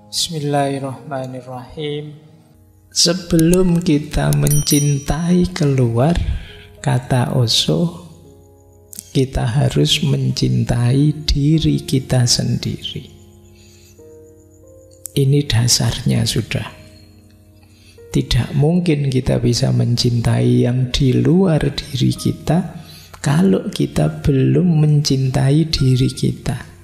Bismillahirrahmanirrahim. Sebelum kita mencintai keluar, kata Osho, kita harus mencintai diri kita sendiri. Ini dasarnya sudah. Tidak mungkin kita bisa mencintai yang di luar diri kita kalau kita belum mencintai diri kita.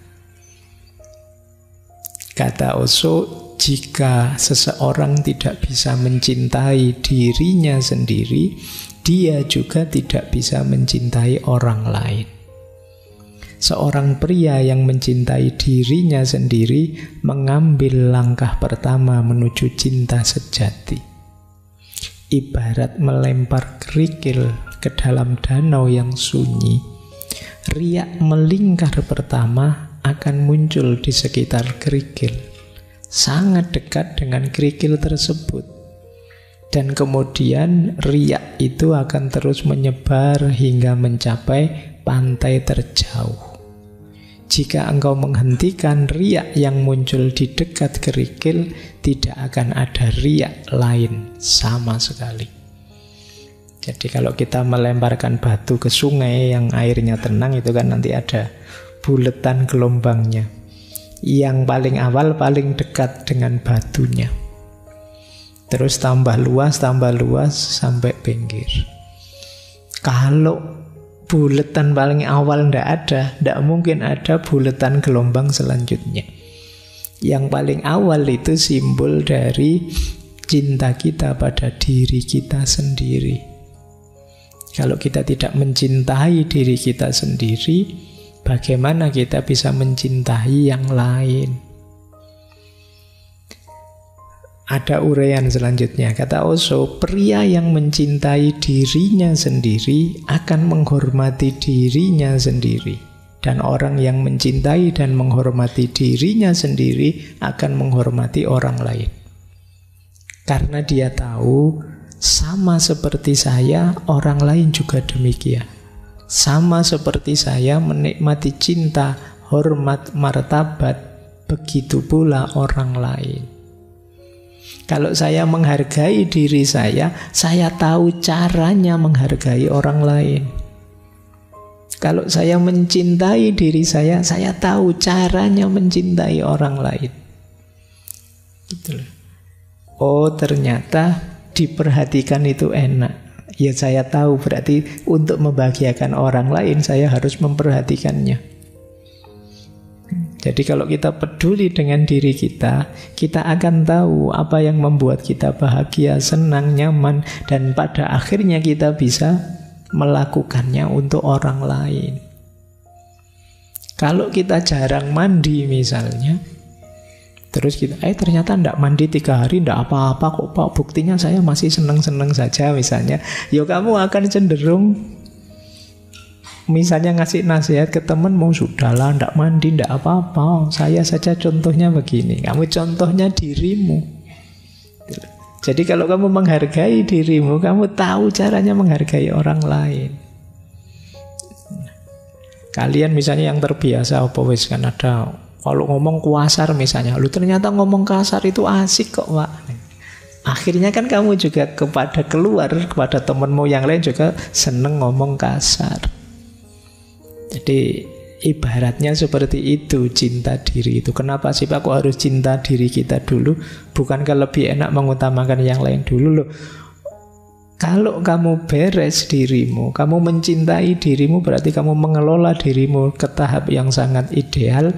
Kata Osho, jika seseorang tidak bisa mencintai dirinya sendiri, dia juga tidak bisa mencintai orang lain. Seorang pria yang mencintai dirinya sendiri mengambil langkah pertama menuju cinta sejati. Ibarat melempar kerikil ke dalam danau yang sunyi, riak melingkar pertama akan muncul di sekitar kerikil, sangat dekat dengan kerikil tersebut. Dan kemudian riak itu akan terus menyebar hingga mencapai pantai terjauh. Jika engkau menghentikan riak yang muncul di dekat kerikil, tidak akan ada riak lain sama sekali. Jadi kalau kita melemparkan batu ke sungai yang airnya tenang, itu kan nanti ada buletan gelombangnya. Yang paling awal paling dekat dengan batunya. Terus tambah luas sampai pinggir. Kalau buletan paling awal tidak mungkin ada buletan gelombang selanjutnya. Yang paling awal itu simbol dari cinta kita pada diri kita sendiri. Kalau kita tidak mencintai diri kita sendiri, bagaimana kita bisa mencintai yang lain? Ada uraian selanjutnya. Kata Osho, pria yang mencintai dirinya sendiri akan menghormati dirinya sendiri. Dan orang yang mencintai dan menghormati dirinya sendiri akan menghormati orang lain. Karena dia tahu, sama seperti saya, orang lain juga demikian. Sama seperti saya menikmati cinta, hormat, martabat, begitu pula orang lain. Kalau saya menghargai diri saya tahu caranya menghargai orang lain. Kalau saya mencintai diri saya tahu caranya mencintai orang lain. Gitu loh. Oh, ternyata diperhatikan itu enak. Ya, saya tahu berarti untuk membahagiakan orang lain saya harus memperhatikannya. Jadi kalau kita peduli dengan diri kita, kita akan tahu apa yang membuat kita bahagia, senang, nyaman, dan pada akhirnya kita bisa melakukannya untuk orang lain. Kalau kita jarang mandi misalnya, terus kita, ternyata tidak mandi 3 hari, tidak apa-apa kok Pak, buktinya saya masih senang-senang saja misalnya. Ya kamu akan cenderung misalnya ngasih nasihat ke temanmu, sudahlah, tidak mandi, tidak apa-apa, saya saja contohnya begini. Kamu contohnya dirimu. Jadi kalau kamu menghargai dirimu, kamu tahu caranya menghargai orang lain. Kalian misalnya yang terbiasa, apa wis kan ada, kalau ngomong kasar misalnya, lu ternyata ngomong kasar itu asik kok Pak. Akhirnya kan kamu juga kepada temanmu yang lain juga seneng ngomong kasar. Jadi ibaratnya seperti itu cinta diri itu. Kenapa sih Pak kok harus cinta diri kita dulu? Bukankah lebih enak mengutamakan yang lain dulu loh? Kalau kamu beres dirimu, kamu mencintai dirimu, berarti kamu mengelola dirimu ke tahap yang sangat ideal.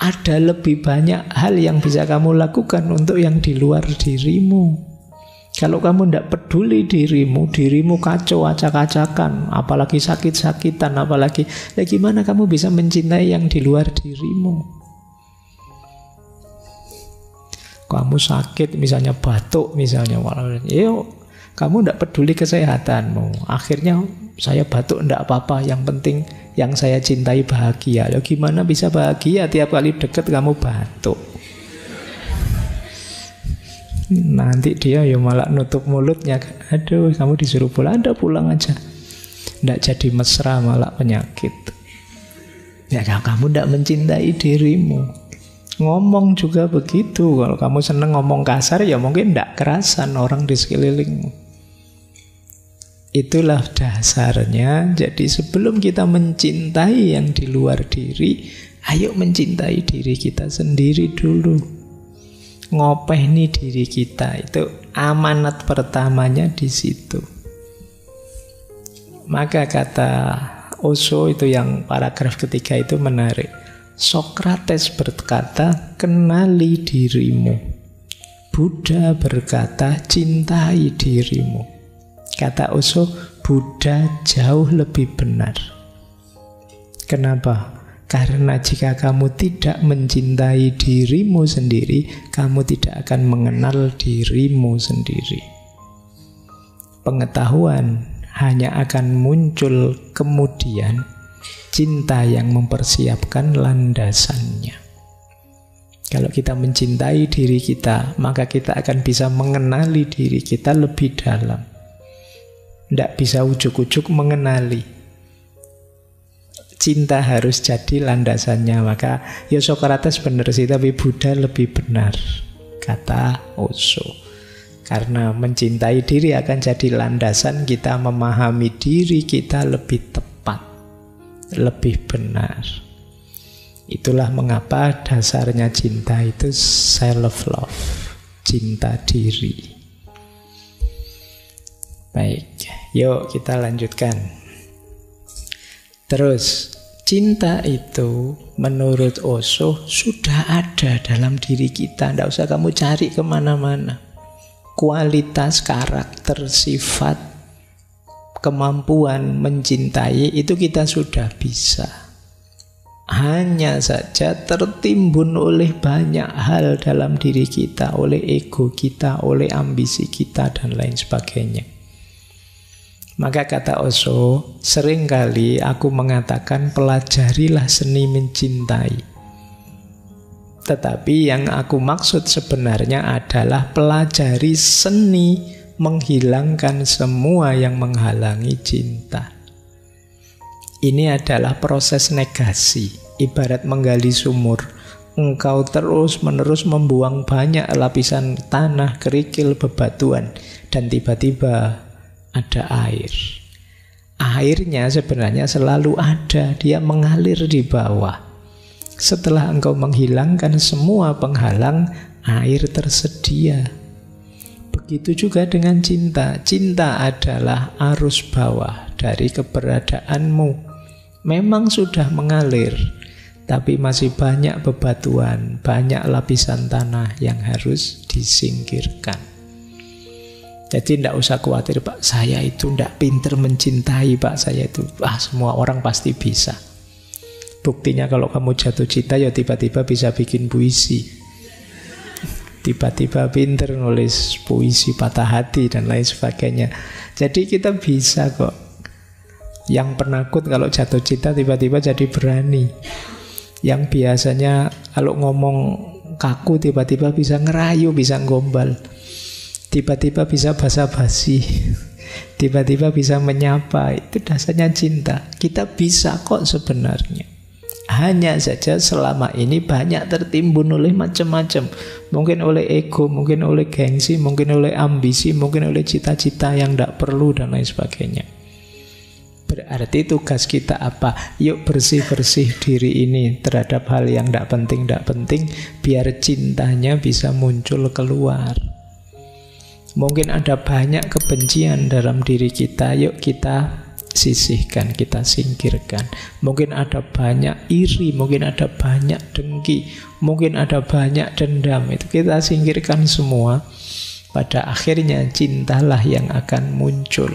Ada lebih banyak hal yang bisa kamu lakukan untuk yang di luar dirimu. Kalau kamu tidak peduli dirimu kacau, acak-acakan, apalagi sakit-sakitan, apalagi, gimana kamu bisa mencintai yang di luar dirimu? Kamu sakit, misalnya batuk, misalnya, kamu tidak peduli kesehatanmu. Akhirnya saya batuk tidak apa-apa, yang penting yang saya cintai bahagia. Gimana bisa bahagia tiap kali deket kamu batuk? Nanti dia malah nutup mulutnya. Aduh, kamu disuruh pulang, pulang aja. Tidak jadi mesra, malah penyakit. Ya kamu tidak mencintai dirimu. Ngomong juga begitu. Kalau kamu seneng ngomong kasar, ya mungkin tidak kerasan orang di sekelilingmu. Itulah dasarnya. Jadi sebelum kita mencintai yang di luar diri, ayo mencintai diri kita sendiri dulu. Ngopeni diri kita, itu amanat pertamanya di situ. Maka kata Osho itu yang paragraf ketiga itu menarik. Sokrates berkata, kenali dirimu. Buddha berkata, cintai dirimu. Kata Osho, Buddha jauh lebih benar. Kenapa? Karena jika kamu tidak mencintai dirimu sendiri, kamu tidak akan mengenal dirimu sendiri. Pengetahuan hanya akan muncul kemudian. Cinta yang mempersiapkan landasannya. Kalau kita mencintai diri kita, maka kita akan bisa mengenali diri kita lebih dalam. Tidak bisa ujuk-ujuk mengenali. Cinta harus jadi landasannya. Maka ya Sokrates benar sih, tapi Buddha lebih benar, kata Osho. Karena mencintai diri akan jadi landasan kita memahami diri kita lebih tepat, lebih benar. Itulah mengapa dasarnya cinta itu self-love, cinta diri. Baik, yuk kita lanjutkan. Terus, cinta itu menurut Osho sudah ada dalam diri kita. Tidak usah kamu cari kemana-mana. Kualitas, karakter, sifat, kemampuan mencintai itu kita sudah bisa. Hanya saja tertimbun oleh banyak hal dalam diri kita, oleh ego kita, oleh ambisi kita, dan lain sebagainya. Maka kata Osho, seringkali aku mengatakan pelajarilah seni mencintai. Tetapi yang aku maksud sebenarnya adalah pelajari seni menghilangkan semua yang menghalangi cinta. Ini adalah proses negasi, ibarat menggali sumur. Engkau terus-menerus membuang banyak lapisan tanah, kerikil, bebatuan, dan tiba-tiba ada air. Airnya sebenarnya selalu ada, dia mengalir di bawah. Setelah engkau menghilangkan semua penghalang, air tersedia. Begitu juga dengan cinta. Cinta adalah arus bawah dari keberadaanmu. Memang sudah mengalir, tapi masih banyak bebatuan, banyak lapisan tanah yang harus disingkirkan. Jadi tidak usah khawatir, Pak, saya itu tidak pinter mencintai, Pak, saya itu, semua orang pasti bisa. Buktinya kalau kamu jatuh cinta, ya tiba-tiba bisa bikin puisi. Tiba-tiba pinter nulis puisi patah hati dan lain sebagainya. Jadi kita bisa kok. Yang penakut kalau jatuh cinta tiba-tiba jadi berani. Yang biasanya kalau ngomong kaku tiba-tiba bisa ngerayu, bisa gombal. Tiba-tiba bisa basa-basi. Tiba-tiba bisa menyapa. Itu dasarnya cinta. Kita bisa kok sebenarnya. Hanya saja selama ini banyak tertimbun oleh macam-macam. Mungkin oleh ego, mungkin oleh gengsi, mungkin oleh ambisi, mungkin oleh cita-cita yang tidak perlu dan lain sebagainya. Berarti tugas kita apa? Yuk bersih-bersih diri ini terhadap hal yang tidak penting, biar cintanya bisa muncul keluar. Mungkin ada banyak kebencian dalam diri kita, yuk kita sisihkan, kita singkirkan. Mungkin ada banyak iri, mungkin ada banyak dengki, mungkin ada banyak dendam. Itu kita singkirkan semua. Pada akhirnya cintalah yang akan muncul.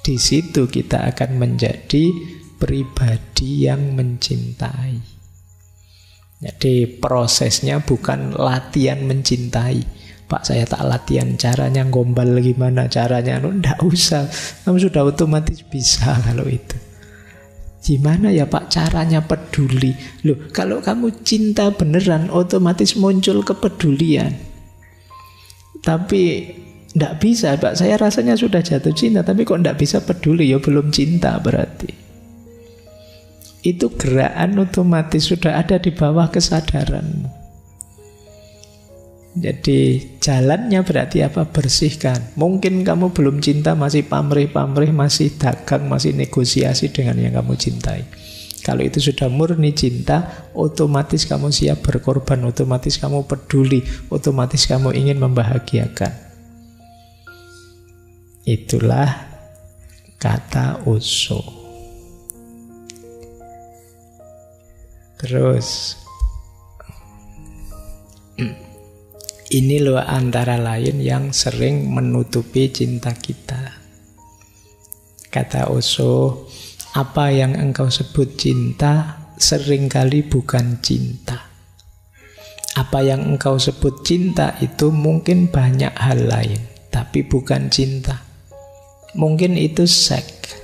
Di situ kita akan menjadi pribadi yang mencintai. Jadi prosesnya bukan latihan mencintai. Pak, saya tak latihan caranya gombal gimana caranya. Nggak usah, kamu sudah otomatis bisa kalau itu. Gimana ya Pak caranya peduli? Loh, kalau kamu cinta beneran otomatis muncul kepedulian. Tapi nggak bisa Pak, saya rasanya sudah jatuh cinta tapi kok nggak bisa peduli, ya belum cinta berarti. Itu gerakan otomatis sudah ada di bawah kesadaranmu. Jadi jalannya berarti apa? Bersihkan. Mungkin kamu belum cinta, masih pamrih-pamrih, masih dagang, masih negosiasi dengan yang kamu cintai. Kalau itu sudah murni cinta, otomatis kamu siap berkorban, otomatis kamu peduli, otomatis kamu ingin membahagiakan. Itulah kata Osho. Terus ini loh antara lain yang sering menutupi cinta kita. Kata Osho, apa yang engkau sebut cinta seringkali bukan cinta. Apa yang engkau sebut cinta itu mungkin banyak hal lain, tapi bukan cinta. Mungkin itu seks,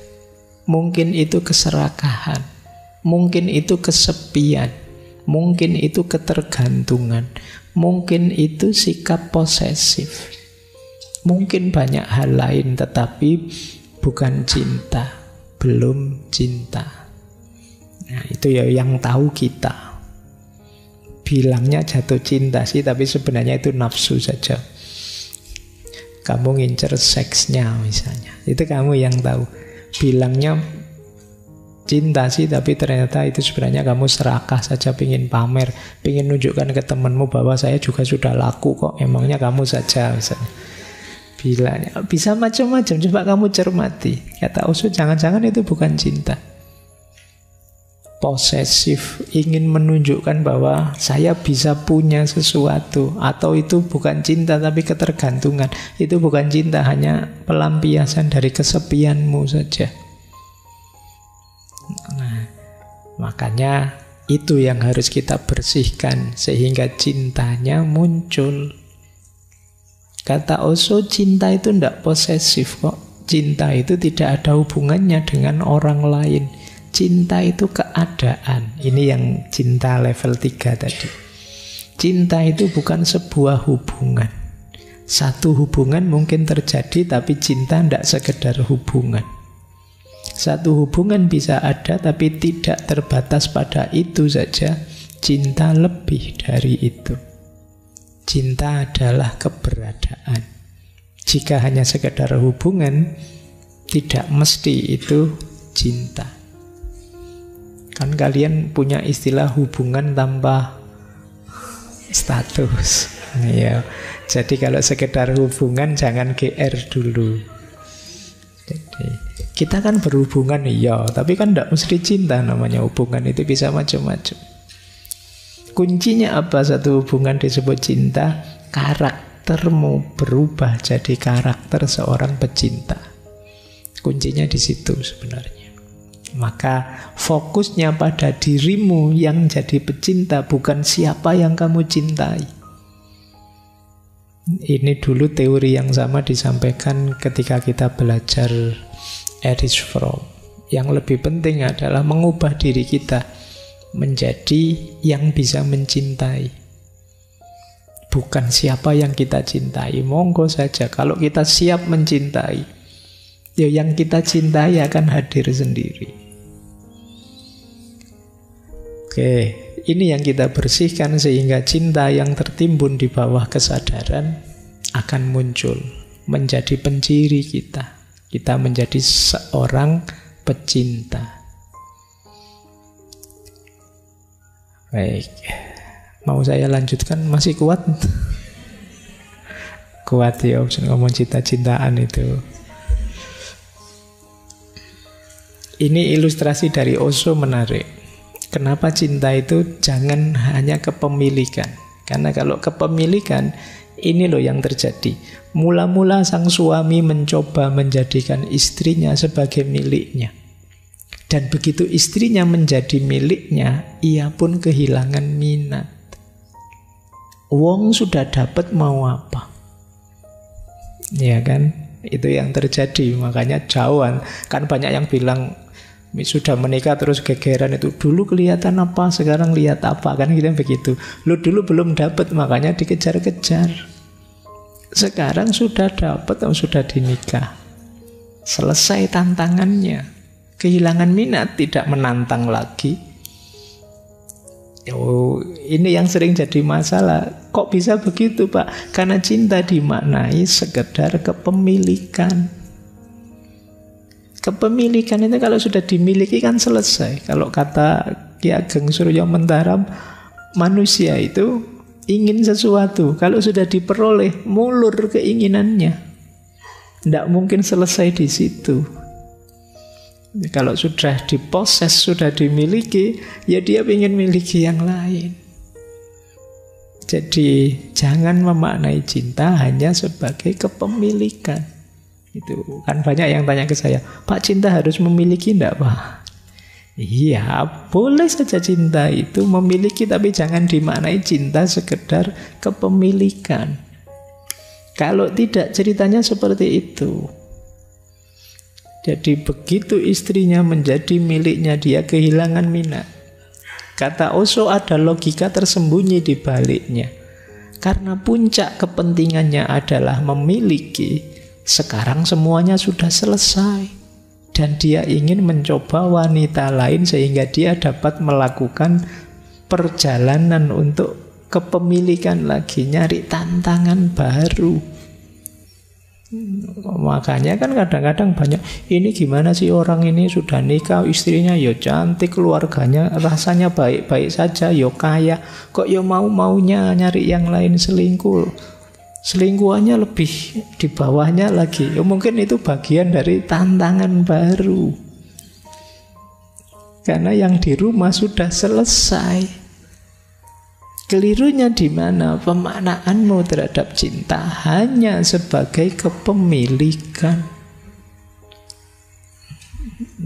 mungkin itu keserakahan, mungkin itu kesepian, mungkin itu ketergantungan, mungkin itu sikap posesif, mungkin banyak hal lain, tetapi bukan cinta, belum cinta. Nah, itu ya yang tahu kita. Bilangnya jatuh cinta sih, tapi sebenarnya itu nafsu saja. Kamu ngincer seksnya misalnya, itu kamu yang tahu. Bilangnya cinta sih, tapi ternyata itu sebenarnya kamu serakah saja, pingin pamer, pingin nunjukkan ke temanmu bahwa saya juga sudah laku kok, emangnya kamu saja misalnya. Bilangnya bisa macam-macam, coba kamu cermati. Kata Osho, jangan-jangan itu bukan cinta. Posesif, ingin menunjukkan bahwa saya bisa punya sesuatu, atau itu bukan cinta tapi ketergantungan. Itu bukan cinta, hanya pelampiasan dari kesepianmu saja. Nah, makanya itu yang harus kita bersihkan sehingga cintanya muncul. Kata Osho, cinta itu tidak posesif kok. Cinta itu tidak ada hubungannya dengan orang lain. Cinta itu keadaan. Ini yang cinta level 3 tadi. Cinta itu bukan sebuah hubungan. Satu hubungan mungkin terjadi, tapi cinta tidak sekedar hubungan. Satu hubungan bisa ada, tapi tidak terbatas pada itu saja. Cinta lebih dari itu. Cinta adalah keberadaan. Jika hanya sekedar hubungan, tidak mesti itu cinta. Kan kalian punya istilah hubungan tanpa status. Ya. Jadi kalau sekedar hubungan jangan GR dulu. Jadi, kita kan berhubungan iya, tapi kan tidak mesti cinta namanya hubungan, itu bisa macam-macam. Kuncinya apa satu hubungan disebut cinta? Karaktermu berubah jadi karakter seorang pecinta. Kuncinya di situ sebenarnya. Maka fokusnya pada dirimu yang jadi pecinta, bukan siapa yang kamu cintai. Ini dulu teori yang sama disampaikan ketika kita belajar Erich Fromm. Yang lebih penting adalah mengubah diri kita menjadi yang bisa mencintai. Bukan siapa yang kita cintai. Monggo saja, kalau kita siap mencintai, ya yang kita cintai akan hadir sendiri. Oke, ini yang kita bersihkan sehingga cinta yang tertimbun di bawah kesadaran akan muncul, menjadi penciri kita. Kita menjadi seorang pecinta. Baik, mau saya lanjutkan? Masih kuat? Kuat ya, ngomong cinta-cintaan itu. Ini ilustrasi dari Osho menarik. Kenapa cinta itu jangan hanya kepemilikan? Karena kalau kepemilikan, ini loh yang terjadi. Mula-mula sang suami mencoba menjadikan istrinya sebagai miliknya. Dan begitu istrinya menjadi miliknya, ia pun kehilangan minat. Wong sudah dapat mau apa? Ya kan? Itu yang terjadi. Makanya jauhan. Kan banyak yang bilang, sudah menikah terus gegeran itu. Dulu kelihatan apa, sekarang lihat apa. Kan kita begitu. Lu dulu belum dapat, makanya dikejar-kejar. Sekarang sudah dapat, sudah dinikah. Selesai tantangannya. kehilangan minat, tidak menantang lagi. Oh, ini yang sering jadi masalah. Kok bisa begitu, Pak? Karena cinta dimaknai sekedar kepemilikan. Kepemilikan itu kalau sudah dimiliki kan selesai. Kalau kata Ki Ageng Suryo Mentaram, manusia itu ingin sesuatu. Kalau sudah diperoleh, mulur keinginannya. Tidak mungkin selesai di situ. Kalau sudah diposes, sudah dimiliki, ya dia ingin miliki yang lain. Jadi jangan memaknai cinta hanya sebagai kepemilikan. Itu kan banyak yang tanya ke saya, Pak, cinta harus memiliki enggak, Pak? Iya, boleh saja cinta itu memiliki, tapi jangan dimaknai cinta sekedar kepemilikan. Kalau tidak, ceritanya seperti itu. Jadi begitu istrinya menjadi miliknya, dia kehilangan minat. Kata Osho, ada logika tersembunyi di baliknya. Karena puncak kepentingannya adalah memiliki, sekarang semuanya sudah selesai. Dan dia ingin mencoba wanita lain sehingga dia dapat melakukan perjalanan untuk kepemilikan lagi, nyari tantangan baru. Makanya kan kadang-kadang banyak, ini gimana sih orang ini sudah nikah, istrinya ya cantik, keluarganya rasanya baik-baik saja, ya kaya, kok ya mau-maunya nyari yang lain, selingkuh. Selingkuhannya lebih di bawahnya lagi. Ya mungkin itu bagian dari tantangan baru. Karena yang di rumah sudah selesai. Kelirunya di mana? Pemaknaanmu terhadap cinta hanya sebagai kepemilikan.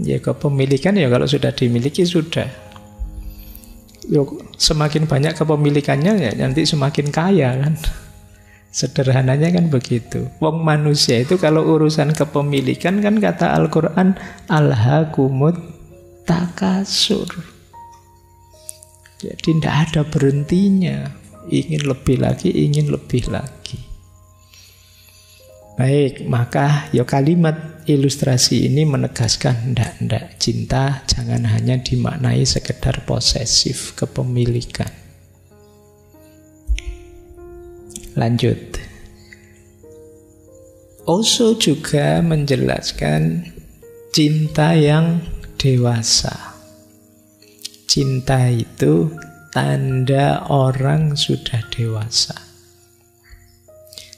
Ya kepemilikan ya kalau sudah dimiliki sudah. Yuk, semakin banyak kepemilikannya ya nanti semakin kaya kan. Sederhananya kan begitu. Wong manusia itu kalau urusan kepemilikan kan kata Al-Quran, alhaakumut takasur. Jadi tidak ada berhentinya. Ingin lebih lagi, ingin lebih lagi. Baik, maka ya kalimat ilustrasi ini menegaskan ndak cinta jangan hanya dimaknai sekedar posesif, kepemilikan. Lanjut. Osho juga menjelaskan cinta yang dewasa. Cinta itu tanda orang sudah dewasa.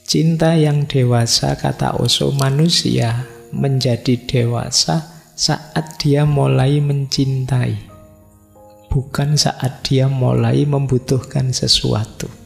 Cinta yang dewasa, kata Osho, manusia menjadi dewasa saat dia mulai mencintai, bukan saat dia mulai membutuhkan sesuatu.